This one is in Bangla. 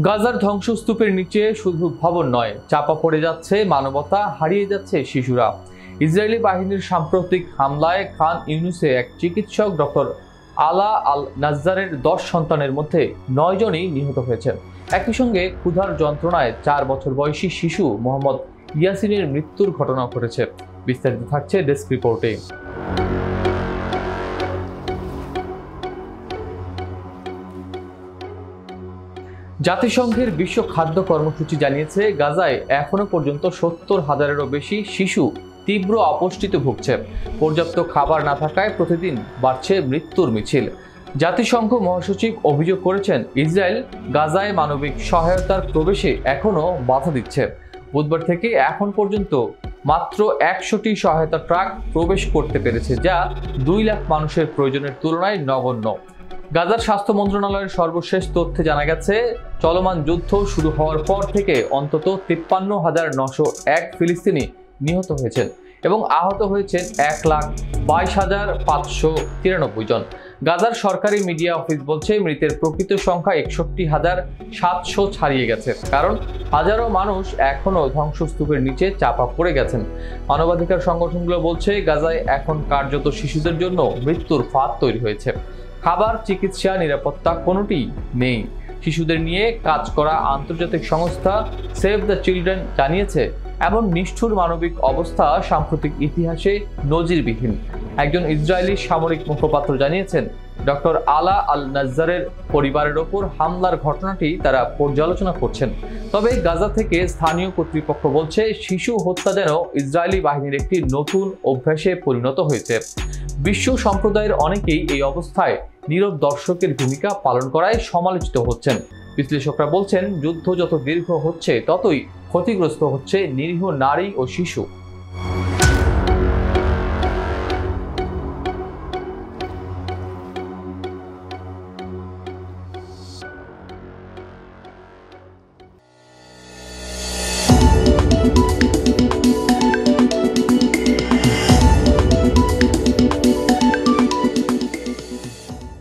গাজার ধ্বংসস্তূপের নিচে শুধু ভবন নয়, চাপা পড়ে যাচ্ছে মানবতা, হারিয়ে যাচ্ছে শিশুরা। ইসরায়েলি বাহিনীর সাম্প্রতিক হামলায় খান ইউনুসে এক চিকিৎসক ডক্টর আলা আল নাজ্জারের 10 সন্তানের মধ্যে 9 জনই নিহত হয়েছেন। একই সঙ্গে ক্ষুধার যন্ত্রণায় 4 বছর বয়সী শিশু মোহাম্মদ ইয়াসিনের মৃত্যুর ঘটনা ঘটেছে। বিস্তারিত থাকছে ডেস্ক রিপোর্টে। জাতিসংঘের বিশ্ব খাদ্য কর্মসূচি জানিয়েছে, গাজায় এখনো পর্যন্ত 70,000-এরও বেশি শিশু তীব্র অপুষ্টিতে ভুগছে। পর্যাপ্ত খাবার না থাকায় প্রতিদিন বাড়ছে মৃত্যুর মিছিল। জাতিসংঘ মহাসচিব অভিযোগ করেছেন, ইসরায়েল গাজায় মানবিক সহায়তার প্রবেশে এখনও বাধা দিচ্ছে। বুধবার থেকে এখন পর্যন্ত মাত্র 100টি সহায়তা ট্রাক প্রবেশ করতে পেরেছে, যা 2 লাখ মানুষের প্রয়োজনের তুলনায় নগণ্য। গাজার স্বাস্থ্য মন্ত্রণালয়ের সর্বশেষ তথ্যে জানা গেছে, চলমান যুদ্ধ শুরু হওয়ার পর থেকে অন্তত 53,901 ফিলিস্তিনি নিহত হয়েছেন এবং আহত হয়েছেন 1,22,593 জন। গাজার সরকারি মিডিয়া অফিস বলছে, মৃতের প্রকৃত সংখ্যা 61,700 ছাড়িয়ে গেছে, কারণ হাজারো মানুষ এখনও ধ্বংসস্তূপের নিচে চাপা পড়ে গেছেন। মানবাধিকার সংগঠনগুলো বলছে, গাজায় এখন কার্যত শিশুদের জন্য মৃত্যুর ফাঁদ তৈরি হয়েছে। খাবার, চিকিৎসা, নিরাপত্তা কোনোটিই নেই। শিশুদের নিয়ে কাজ করা আন্তর্জাতিক সংস্থা সেভ দ্য চিলড্রেন জানিয়েছে, এমন নিষ্ঠুর মানবিক অবস্থা সাম্প্রতিক ইতিহাসে নজিরবিহীন। একজন ইসরায়েলি সামরিক মুখপাত্র জানিয়েছেন, ডক্টর আলা আল নাজ্জারের পরিবারের ওপর হামলার ঘটনাটি তারা পর্যালোচনা করছেন। তবে গাজা থেকে স্থানীয় কর্তৃপক্ষ বলছে, শিশু হত্যা যেন ইসরায়েলি বাহিনীর একটি নতুন অভ্যাসে পরিণত হয়েছে। বিশ্ব সম্প্রদায়ের অনেকেই এই অবস্থায় নীরব দর্শকের ভূমিকা পালন করায় সমালোচিত হচ্ছেন। বিশ্লেষকরা বলছেন, যুদ্ধ যত দীর্ঘ হচ্ছে ততই ক্ষতিগ্রস্ত হচ্ছে নিরীহ নারী ও শিশু।